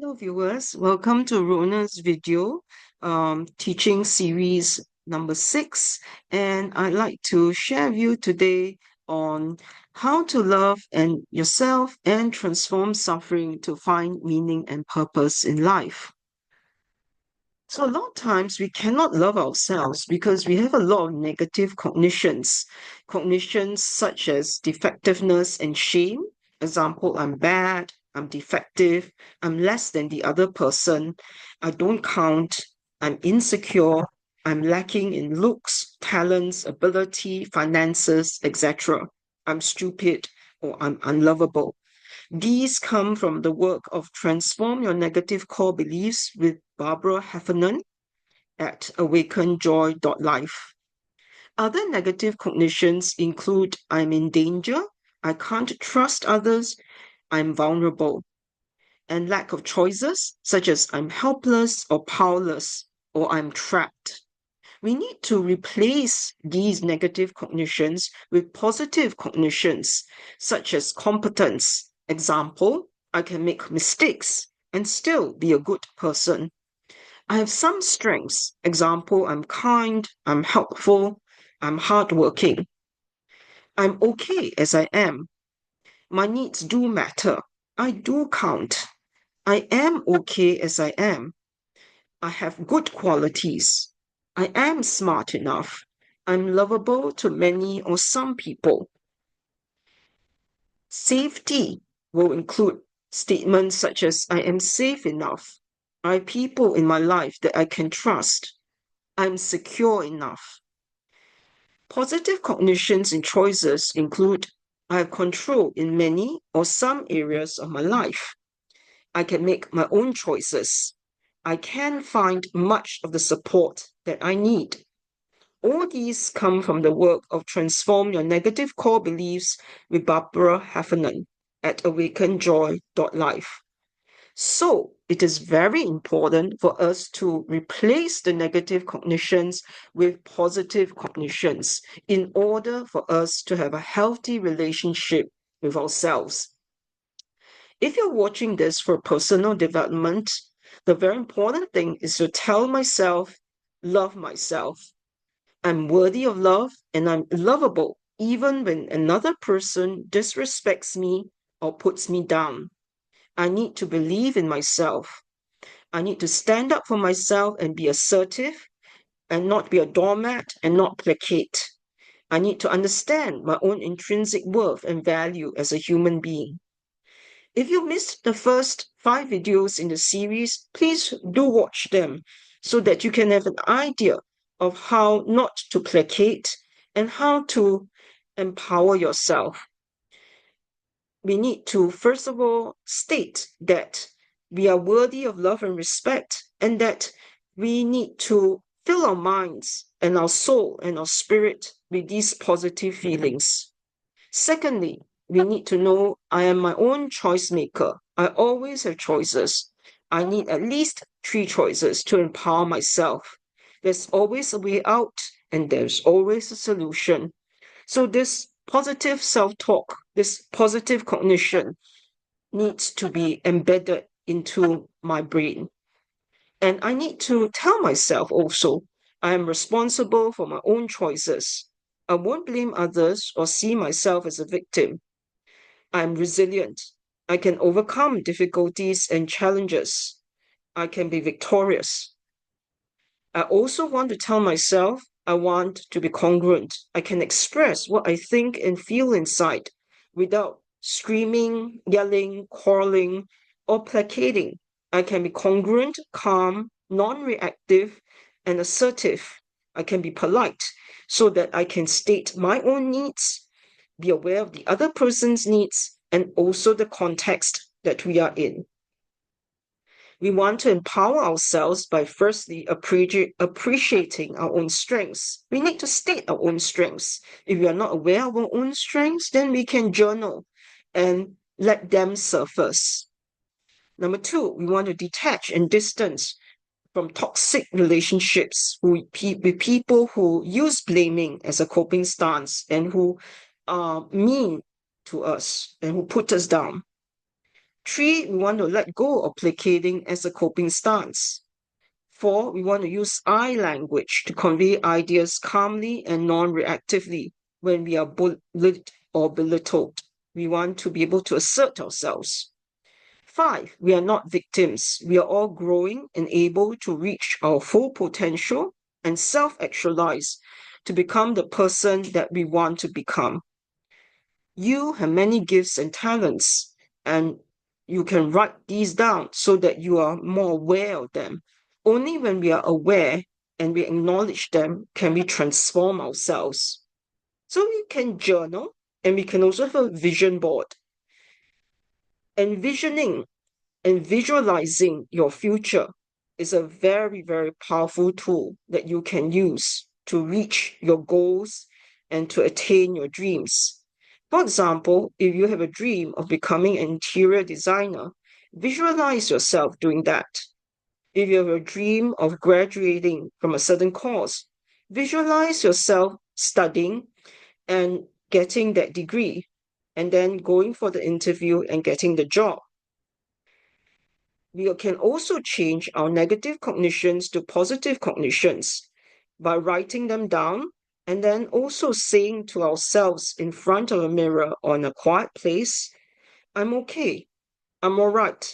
Hello viewers, welcome to Rona's video teaching series number 6, and I'd like to share with you today on how to love and yourself and transform suffering to find meaning and purpose in life. So a lot of times we cannot love ourselves because we have a lot of negative cognitions such as defectiveness and shame. Example, I'm bad, I'm defective, I'm less than the other person, I don't count, I'm insecure, I'm lacking in looks, talents, ability, finances, etc. I'm stupid or I'm unlovable. These come from the work of Transform Your Negative Core Beliefs with Barbara Heffernan at awakenjoy.life. Other negative cognitions include I'm in danger, I can't trust others, I'm vulnerable, and lack of choices, such as I'm helpless or powerless, or I'm trapped. We need to replace these negative cognitions with positive cognitions, such as competence. Example, I can make mistakes and still be a good person. I have some strengths. Example, I'm kind, I'm helpful, I'm hardworking. I'm okay as I am. My needs do matter. I do count. I am okay as I am. I have good qualities. I am smart enough. I'm lovable to many or some people. Safety will include statements such as I am safe enough. I have people in my life that I can trust. I'm secure enough. Positive cognitions and choices include I have control in many or some areas of my life. I can make my own choices. I can find much of the support that I need. All these come from the work of Transform Your Negative Core Beliefs with Barbara Heffernan at awakenjoy.life. So it is very important for us to replace the negative cognitions with positive cognitions in order for us to have a healthy relationship with ourselves. If you're watching this for personal development, the very important thing is to tell myself, love myself. I'm worthy of love and I'm lovable even when another person disrespects me or puts me down. I need to believe in myself. I need to stand up for myself and be assertive and not be a doormat and not placate. I need to understand my own intrinsic worth and value as a human being. If you missed the first 5 videos in the series, please do watch them so that you can have an idea of how not to placate and how to empower yourself. We need to, first of all, state that we are worthy of love and respect, and that we need to fill our minds and our soul and our spirit with these positive feelings. Secondly, we need to know I am my own choice maker. I always have choices. I need at least 3 choices to empower myself. There's always a way out, and there's always a solution. So this positive self-talk, this positive cognition needs to be embedded into my brain. And I need to tell myself also, I am responsible for my own choices. I won't blame others or see myself as a victim. I'm resilient. I can overcome difficulties and challenges. I can be victorious. I also want to tell myself I want to be congruent. I can express what I think and feel inside without screaming, yelling, quarreling, or placating. I can be congruent, calm, non-reactive, and assertive. I can be polite so that I can state my own needs, be aware of the other person's needs, and also the context that we are in. We want to empower ourselves by firstly appreciating our own strengths. We need to state our own strengths. If we are not aware of our own strengths, then we can journal and let them surface. Number 2, we want to detach and distance from toxic relationships with people who use blaming as a coping stance and who are mean to us and who put us down. 3, we want to let go of placating as a coping stance. 4, we want to use I language to convey ideas calmly and non-reactively when we are bullied or belittled. We want to be able to assert ourselves. 5, we are not victims. We are all growing and able to reach our full potential and self-actualize to become the person that we want to become. You have many gifts and talents, and you can write these down so that you are more aware of them. Only when we are aware and we acknowledge them can we transform ourselves. So we can journal, and we can also have a vision board. Envisioning and visualizing your future is a very, very powerful tool that you can use to reach your goals and to attain your dreams. For example, if you have a dream of becoming an interior designer, visualize yourself doing that. If you have a dream of graduating from a certain course, visualize yourself studying and getting that degree, and then going for the interview and getting the job. We can also change our negative cognitions to positive cognitions by writing them down and then also saying to ourselves in front of a mirror or in a quiet place, I'm okay, I'm all right,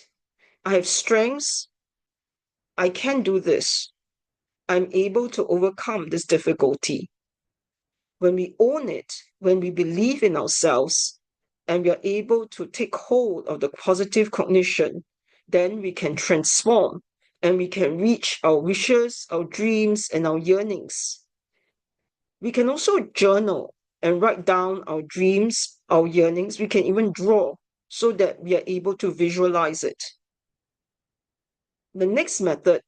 I have strengths, I can do this, I'm able to overcome this difficulty. When we own it, when we believe in ourselves, and we are able to take hold of the positive cognition, then we can transform and we can reach our wishes, our dreams, and our yearnings. We can also journal and write down our dreams, our yearnings. We can even draw so that we are able to visualize it. The next method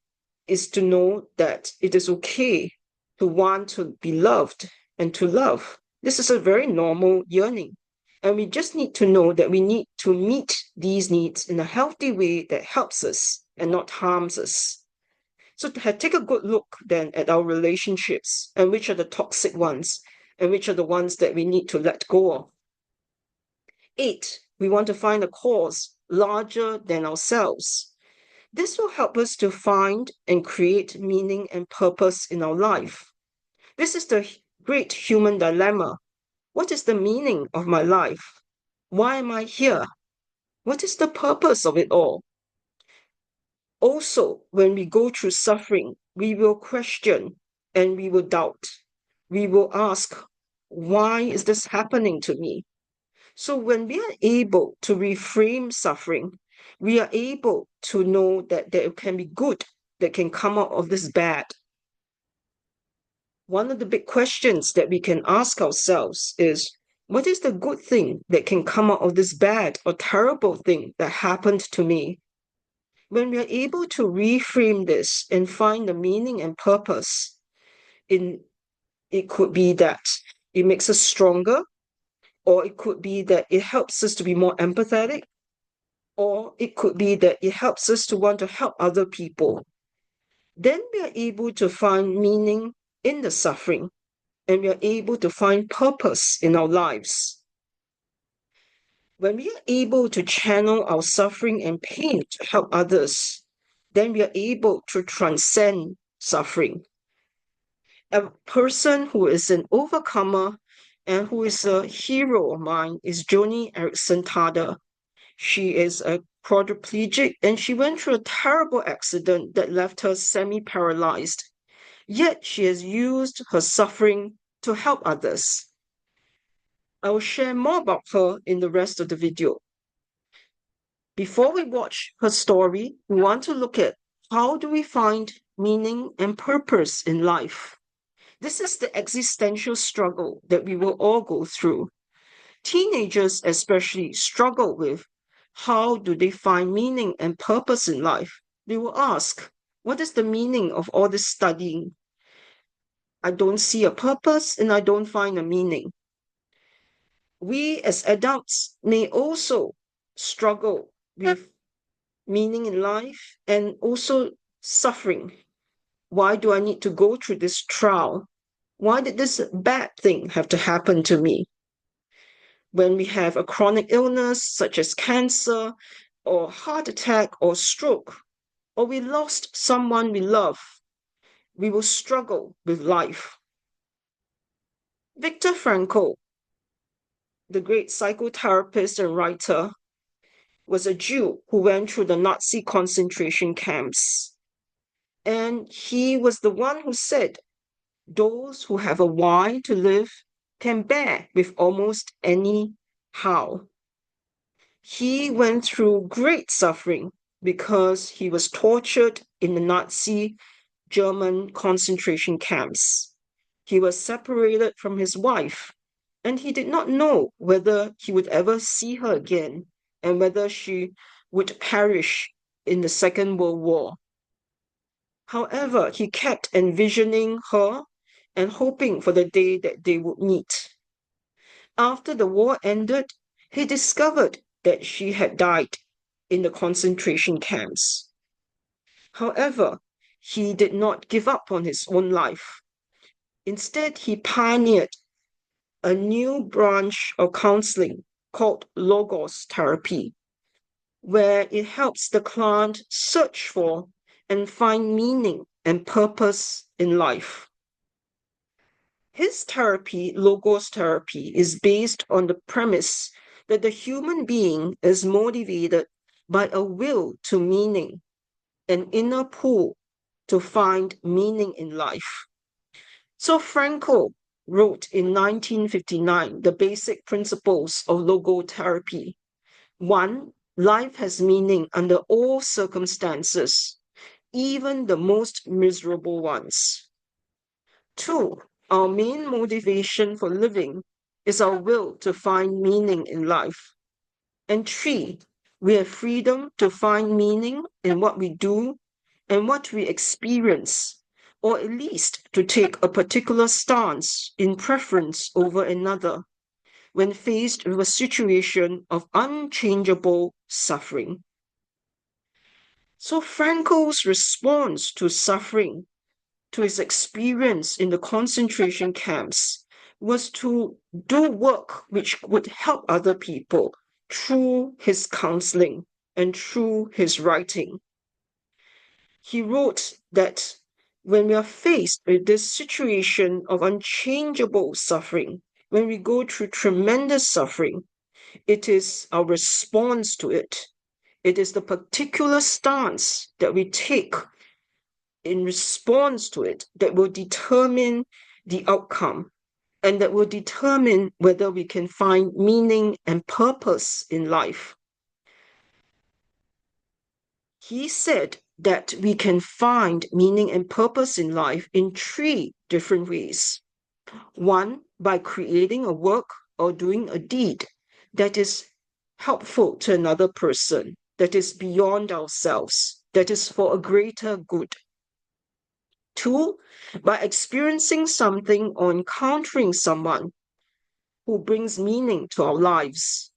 is to know that it is okay to want to be loved and to love. This is a very normal yearning. And we just need to know that we need to meet these needs in a healthy way that helps us and not harms us. So take a good look then at our relationships and which are the toxic ones and which are the ones that we need to let go of. 8, we want to find a cause larger than ourselves. This will help us to find and create meaning and purpose in our life. This is the great human dilemma. What is the meaning of my life? Why am I here? What is the purpose of it all? Also, when we go through suffering, we will question and we will doubt. We will ask, why is this happening to me? So when we are able to reframe suffering, we are able to know that there can be good that can come out of this bad. One of the big questions that we can ask ourselves is, what is the good thing that can come out of this bad or terrible thing that happened to me? When we are able to reframe this and find the meaning and purpose, it could be that it makes us stronger, or it could be that it helps us to be more empathetic, or it could be that it helps us to want to help other people. Then we are able to find meaning in the suffering, and we are able to find purpose in our lives. When we are able to channel our suffering and pain to help others, then we are able to transcend suffering. A person who is an overcomer and who is a hero of mine is Joanie Ericson. She is a quadriplegic and she went through a terrible accident that left her semi-paralyzed. Yet she has used her suffering to help others. I will share more about her in the rest of the video. Before we watch her story, we want to look at how do we find meaning and purpose in life. This is the existential struggle that we will all go through. Teenagers especially struggle with how do they find meaning and purpose in life. They will ask, what is the meaning of all this studying? I don't see a purpose and I don't find a meaning. We as adults may also struggle with meaning in life and also suffering. Why do I need to go through this trial? Why did this bad thing have to happen to me? When we have a chronic illness such as cancer or heart attack or stroke, or we lost someone we love, we will struggle with life. Victor Frankl, the great psychotherapist and writer, was a Jew who went through the Nazi concentration camps. And he was the one who said, those who have a why to live can bear with almost any how. He went through great suffering because he was tortured in the Nazi German concentration camps. He was separated from his wife, and he did not know whether he would ever see her again and whether she would perish in the Second World War. However, he kept envisioning her and hoping for the day that they would meet. After the war ended, he discovered that she had died in the concentration camps. However, he did not give up on his own life. Instead, he pioneered a new branch of counseling called Logotherapy, where it helps the client search for and find meaning and purpose in life. His therapy, Logotherapy, is based on the premise that the human being is motivated by a will to meaning, an inner pull to find meaning in life. So Frankl wrote in 1959 the basic principles of logotherapy. 1. Life has meaning under all circumstances, even the most miserable ones. 2. Our main motivation for living is our will to find meaning in life. And 3. We have freedom to find meaning in what we do and what we experience, or at least to take a particular stance in preference over another when faced with a situation of unchangeable suffering. So Frankl's response to suffering, to his experience in the concentration camps, was to do work which would help other people through his counseling and through his writing. He wrote that when we are faced with this situation of unchangeable suffering, when we go through tremendous suffering, it is our response to it. It is the particular stance that we take in response to it that will determine the outcome and that will determine whether we can find meaning and purpose in life. He said that we can find meaning and purpose in life in 3 different ways. 1, by creating a work or doing a deed that is helpful to another person, that is beyond ourselves, that is for a greater good. 2, by experiencing something or encountering someone who brings meaning to our lives.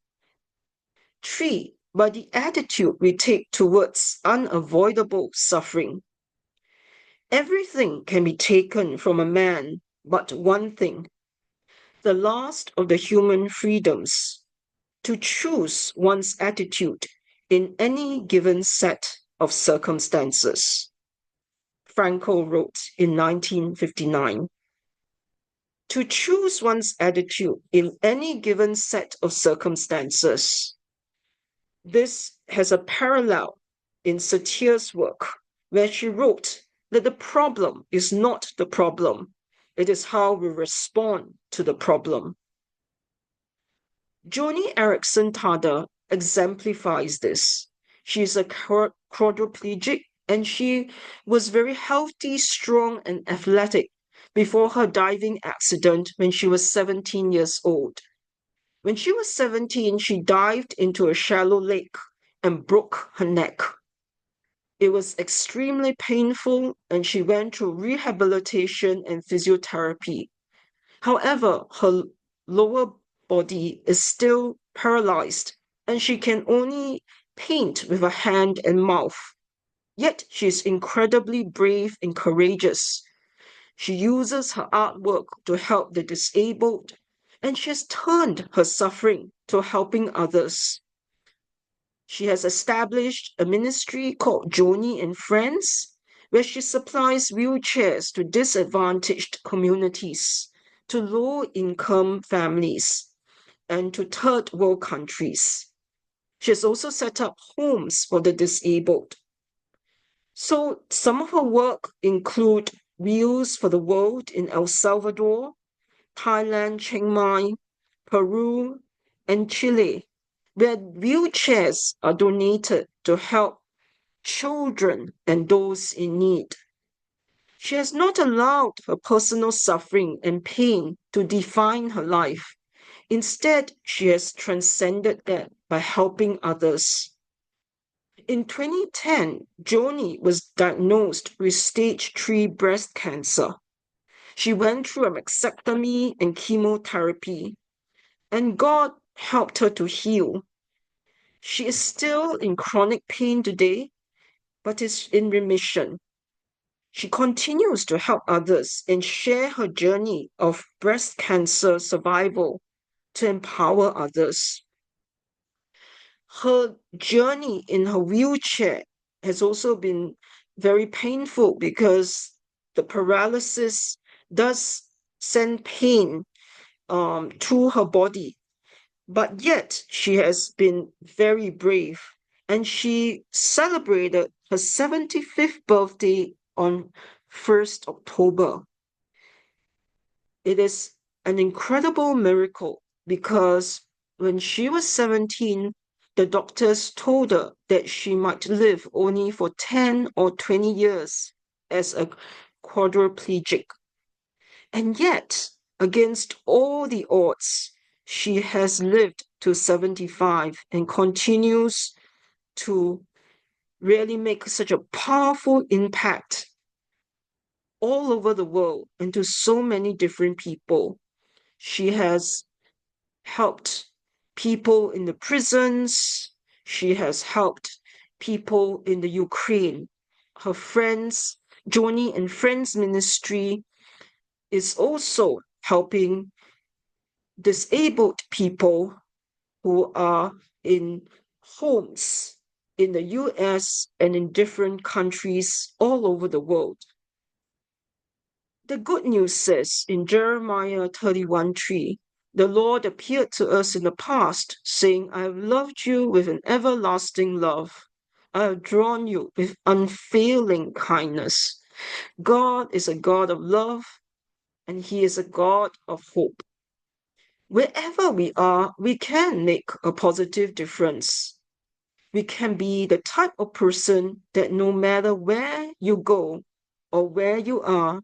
3, by the attitude we take towards unavoidable suffering. Everything can be taken from a man, but one thing, the last of the human freedoms, to choose one's attitude in any given set of circumstances. Frankl wrote in 1959. To choose one's attitude in any given set of circumstances. This has a parallel in Satir's work, where she wrote that the problem is not the problem, it is how we respond to the problem. Joanie Ericson exemplifies this. She is a quadriplegic and she was very healthy, strong, and athletic before her diving accident when she was 17 years old. When she was 17, she dived into a shallow lake and broke her neck. It was extremely painful and she went through rehabilitation and physiotherapy. However, her lower body is still paralyzed and she can only paint with a hand and mouth. Yet she is incredibly brave and courageous. She uses her artwork to help the disabled, and she has turned her suffering to helping others. She has established a ministry called Joanie and Friends, where she supplies wheelchairs to disadvantaged communities, to low-income families, and to third world countries. She has also set up homes for the disabled. So some of her work include Wheels for the World in El Salvador, Thailand, Chiang Mai, Peru, and Chile, where wheelchairs are donated to help children and those in need. She has not allowed her personal suffering and pain to define her life. Instead, she has transcended that by helping others. In 2010, Joanie was diagnosed with stage 3 breast cancer. She went through a mastectomy and chemotherapy, and God helped her to heal. She is still in chronic pain today, but is in remission. She continues to help others and share her journey of breast cancer survival to empower others. Her journey in her wheelchair has also been very painful because the paralysis does send pain through her body. But yet she has been very brave, and she celebrated her 75th birthday on 1st October. It is an incredible miracle because when she was 17, the doctors told her that she might live only for 10 or 20 years as a quadriplegic. And yet, against all the odds, she has lived to 75 and continues to really make such a powerful impact all over the world and to so many different people. She has helped people in the prisons. She has helped people in the Ukraine. Her friends, Joanie and Friends Ministry, is also helping disabled people who are in homes in the US and in different countries all over the world. The good news says in Jeremiah 31:3, the Lord appeared to us in the past, saying, I have loved you with an everlasting love. I have drawn you with unfailing kindness. God is a God of love, and He is a God of hope. Wherever we are, we can make a positive difference. We can be the type of person that no matter where you go or where you are,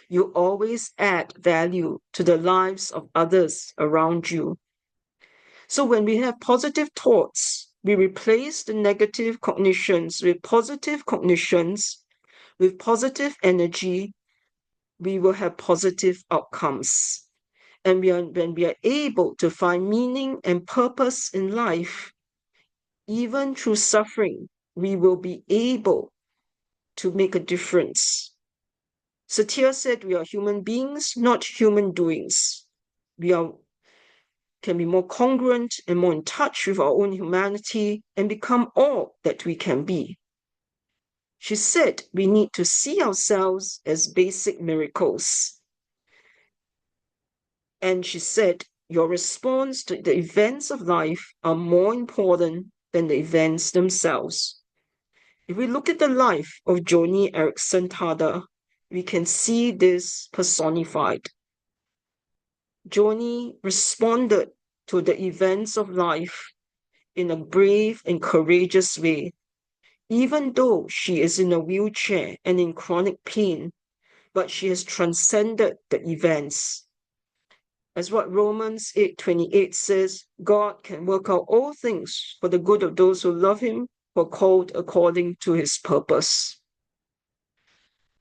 you always add value to the lives of others around you. So when we have positive thoughts, we replace the negative cognitions with positive cognitions, with positive energy, we will have positive outcomes. And when we are able to find meaning and purpose in life, even through suffering, we will be able to make a difference. Satir said we are human beings, not human doings. We can be more congruent and more in touch with our own humanity and become all that we can be. She said we need to see ourselves as basic miracles. And she said your response to the events of life are more important than the events themselves. If we look at the life of Joanie Ericson Tada, we can see this personified. Joanie responded to the events of life in a brave and courageous way, even though she is in a wheelchair and in chronic pain, but she has transcended the events. As what Romans 8:28 says, God can work out all things for the good of those who love Him, who are called according to His purpose.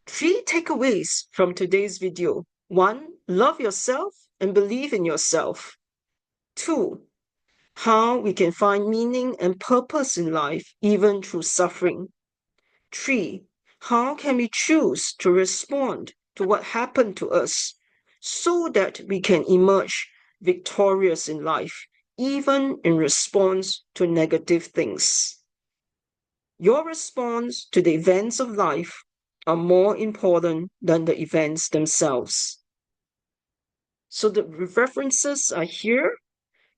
3 takeaways from today's video. 1, love yourself and believe in yourself. 2, how we can find meaning and purpose in life even through suffering. 3, how can we choose to respond to what happened to us so that we can emerge victorious in life, even in response to negative things. Your response to the events of life are more important than the events themselves. So the references are here.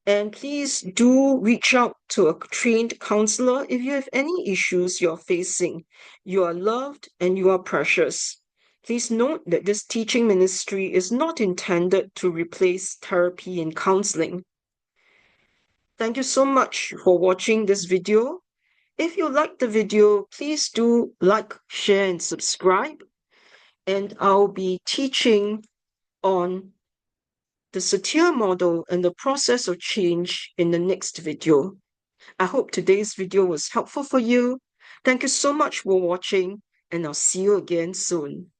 And please do reach out to a trained counselor if you have any issues you're facing. You are loved and you are precious. Please note that this teaching ministry is not intended to replace therapy and counseling. Thank you so much for watching this video. If you like the video, please do like, share, and subscribe. And I'll be teaching on the Satir model and the process of change in the next video. I hope today's video was helpful for you. Thank you so much for watching, and I'll see you again soon.